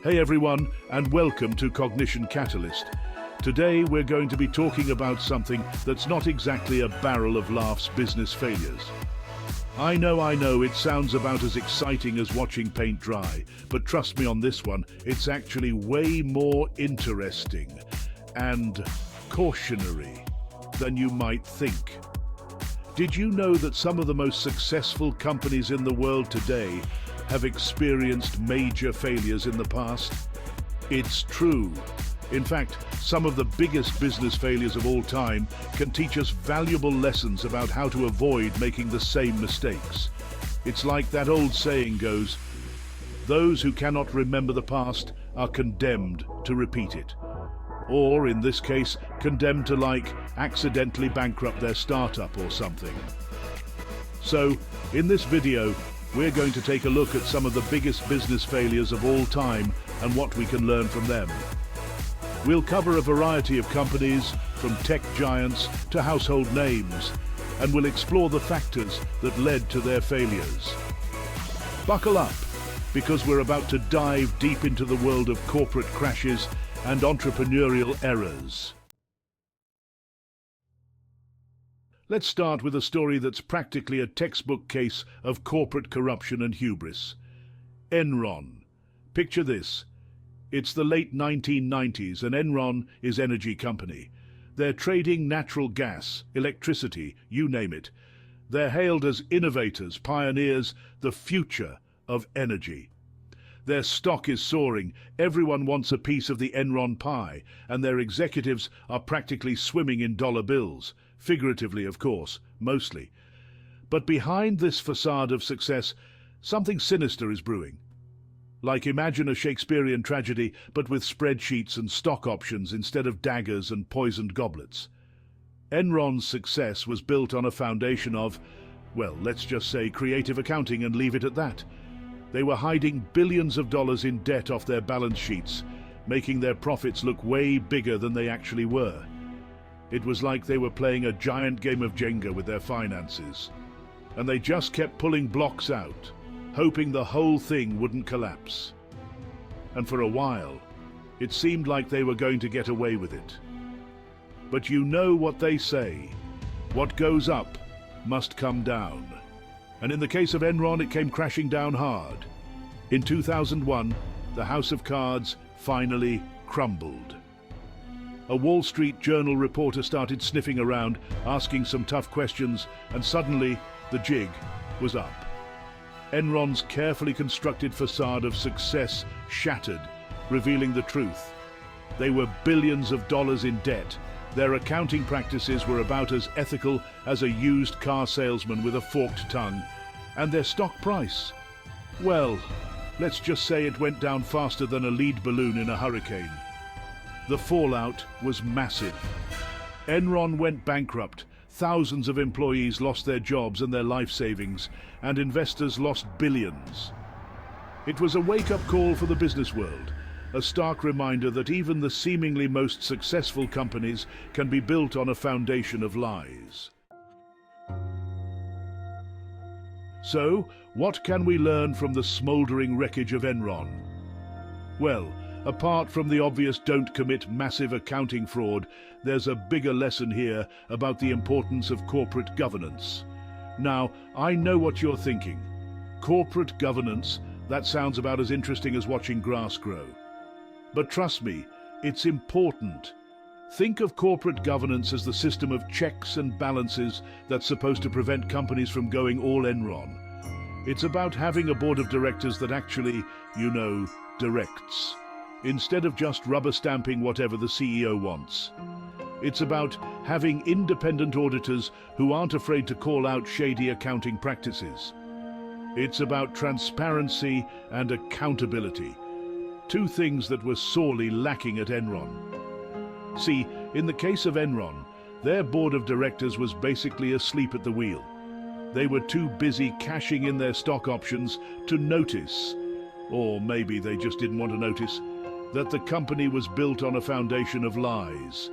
Hey everyone, and welcome to Cognition Catalyst. Today we're going to be talking about something that's not exactly a barrel of laughs business failures. I know, it sounds about as exciting as watching paint dry, but trust me on this one, it's actually way more interesting and cautionary than you might think. Did you know that some of the most successful companies in the world today have experienced major failures in the past? It's true. In fact, some of the biggest business failures of all time can teach us valuable lessons about how to avoid making the same mistakes. It's like that old saying goes, those who cannot remember the past are condemned to repeat it. Or, in this case, condemned to accidentally bankrupt their startup or something. So, in this video, we're going to take a look at some of the biggest business failures of all time and what we can learn from them. We'll cover a variety of companies, from tech giants to household names, and we'll explore the factors that led to their failures. Buckle up, because we're about to dive deep into the world of corporate crashes and entrepreneurial errors. Let's start with a story that's practically a textbook case of corporate corruption and hubris. Enron. Picture this. It's the late 1990s and Enron is an energy company. They're trading natural gas, electricity, you name it. They're hailed as innovators, pioneers, the future of energy. Their stock is soaring, everyone wants a piece of the Enron pie, and their executives are practically swimming in dollar bills. Figuratively, of course, mostly. But behind this facade of success, something sinister is brewing. Imagine a Shakespearean tragedy, but with spreadsheets and stock options instead of daggers and poisoned goblets. Enron's success was built on a foundation of, well, let's just say creative accounting and leave it at that. They were hiding billions of dollars in debt off their balance sheets, making their profits look way bigger than they actually were. It was like they were playing a giant game of Jenga with their finances. And they just kept pulling blocks out, hoping the whole thing wouldn't collapse. And for a while, it seemed like they were going to get away with it. But you know what they say, what goes up must come down. And in the case of Enron, it came crashing down hard. In 2001, the house of cards finally crumbled. A Wall Street Journal reporter started sniffing around, asking some tough questions, and suddenly the jig was up. Enron's carefully constructed facade of success shattered, revealing the truth. They were billions of dollars in debt. Their accounting practices were about as ethical as a used car salesman with a forked tongue. And their stock price? Well, let's just say it went down faster than a lead balloon in a hurricane. The fallout was massive. Enron went bankrupt. Thousands of employees lost their jobs and their life savings, and investors lost billions. It was a wake-up call for the business world, a stark reminder that even the seemingly most successful companies can be built on a foundation of lies. So, what can we learn from the smoldering wreckage of Enron? Well, apart from the obvious don't commit massive accounting fraud, there's a bigger lesson here about the importance of corporate governance. Now, I know what you're thinking. Corporate governance, that sounds about as interesting as watching grass grow. But trust me, it's important. Think of corporate governance as the system of checks and balances that's supposed to prevent companies from going all Enron. It's about having a board of directors that actually, directs, instead of just rubber stamping whatever the CEO wants. It's about having independent auditors who aren't afraid to call out shady accounting practices. It's about transparency and accountability, two things that were sorely lacking at Enron. See, in the case of Enron, their board of directors was basically asleep at the wheel. They were too busy cashing in their stock options to notice, or maybe they just didn't want to notice, that the company was built on a foundation of lies.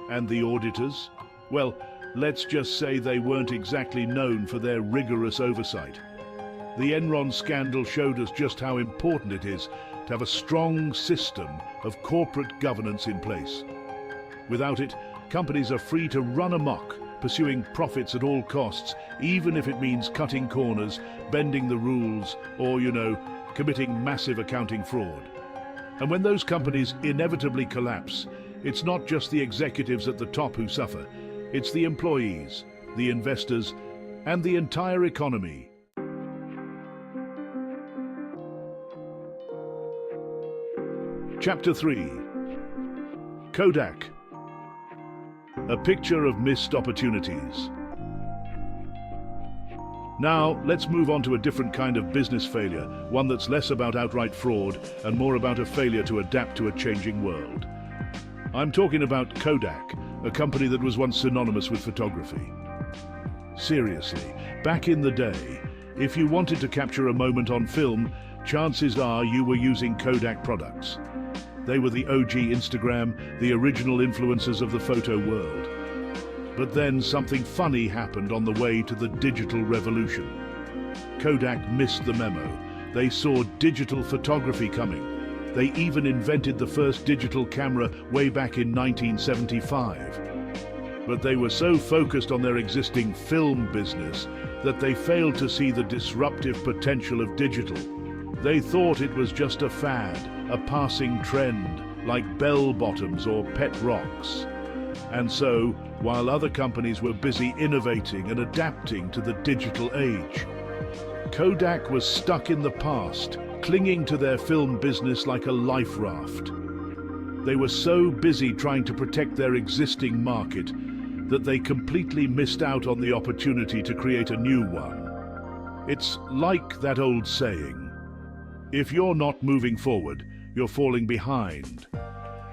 And the auditors? Well, let's just say they weren't exactly known for their rigorous oversight. The Enron scandal showed us just how important it is to have a strong system of corporate governance in place. Without it, companies are free to run amok, pursuing profits at all costs, even if it means cutting corners, bending the rules, or, committing massive accounting fraud. And when those companies inevitably collapse, it's not just the executives at the top who suffer. It's the employees, the investors, and the entire economy. Chapter 3. Kodak. A picture of missed opportunities. Now, let's move on to a different kind of business failure, one that's less about outright fraud and more about a failure to adapt to a changing world. I'm talking about Kodak, a company that was once synonymous with photography. Seriously, back in the day, if you wanted to capture a moment on film, chances are you were using Kodak products. They were the OG Instagram, the original influencers of the photo world. But then something funny happened on the way to the digital revolution. Kodak missed the memo. They saw digital photography coming. They even invented the first digital camera way back in 1975. But they were so focused on their existing film business that they failed to see the disruptive potential of digital. They thought it was just a fad, a passing trend, like bell-bottoms or pet rocks. And so, while other companies were busy innovating and adapting to the digital age, Kodak was stuck in the past, clinging to their film business like a life raft. They were so busy trying to protect their existing market that they completely missed out on the opportunity to create a new one. It's like that old saying, if you're not moving forward, you're falling behind.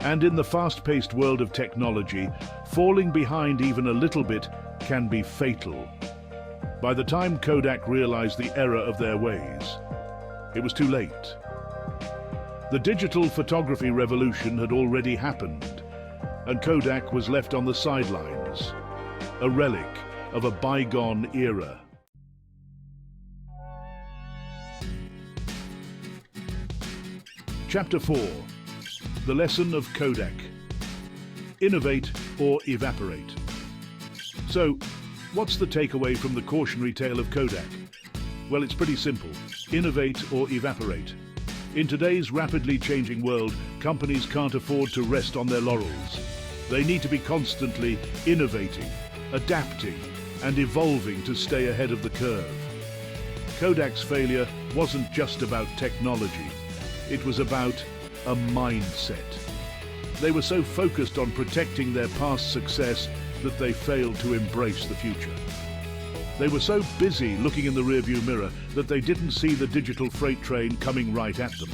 And in the fast-paced world of technology, falling behind even a little bit can be fatal. By the time Kodak realized the error of their ways, it was too late. The digital photography revolution had already happened, and Kodak was left on the sidelines, a relic of a bygone era. Chapter 4. The lesson of Kodak. Innovate or evaporate. So, what's the takeaway from the cautionary tale of Kodak? Well, it's pretty simple. Innovate or evaporate. In today's rapidly changing world, companies can't afford to rest on their laurels. They need to be constantly innovating, adapting, and evolving to stay ahead of the curve. Kodak's failure wasn't just about technology. It was about a mindset. They were so focused on protecting their past success that they failed to embrace the future. They were so busy looking in the rearview mirror that they didn't see the digital freight train coming right at them.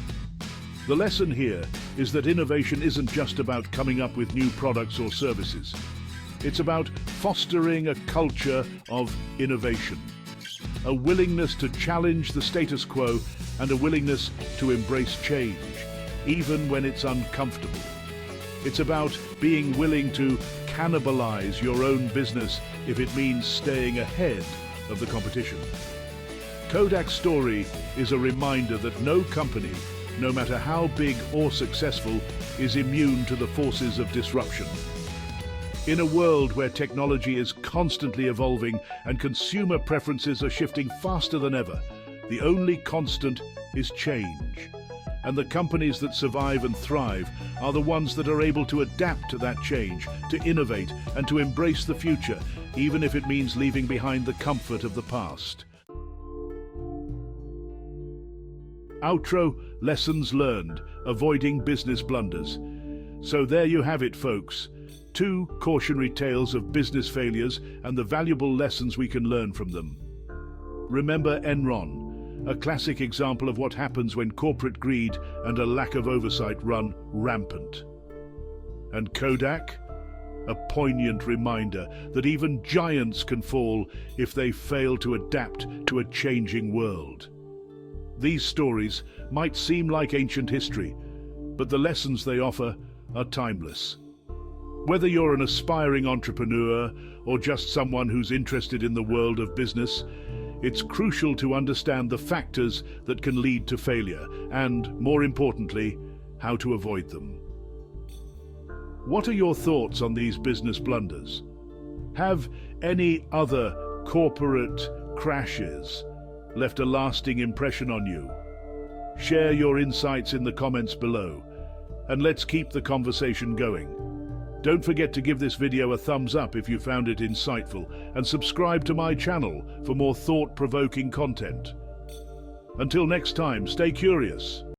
The lesson here is that innovation isn't just about coming up with new products or services. It's about fostering a culture of innovation, a willingness to challenge the status quo and a willingness to embrace change, even when it's uncomfortable. It's about being willing to cannibalize your own business if it means staying ahead of the competition. Kodak's story is a reminder that no company, no matter how big or successful, is immune to the forces of disruption. In a world where technology is constantly evolving and consumer preferences are shifting faster than ever, the only constant is change. And the companies that survive and thrive are the ones that are able to adapt to that change, to innovate and to embrace the future, even if it means leaving behind the comfort of the past. Outro: lessons learned, avoiding business blunders. So there you have it, folks. 2 cautionary tales of business failures and the valuable lessons we can learn from them. Remember Enron, a classic example of what happens when corporate greed and a lack of oversight run rampant. And Kodak, a poignant reminder that even giants can fall if they fail to adapt to a changing world. These stories might seem like ancient history, but the lessons they offer are timeless. Whether you're an aspiring entrepreneur or just someone who's interested in the world of business, it's crucial to understand the factors that can lead to failure and, more importantly, how to avoid them. What are your thoughts on these business blunders? Have any other corporate crashes left a lasting impression on you? Share your insights in the comments below, and let's keep the conversation going. Don't forget to give this video a thumbs up if you found it insightful, and subscribe to my channel for more thought-provoking content. Until next time, stay curious.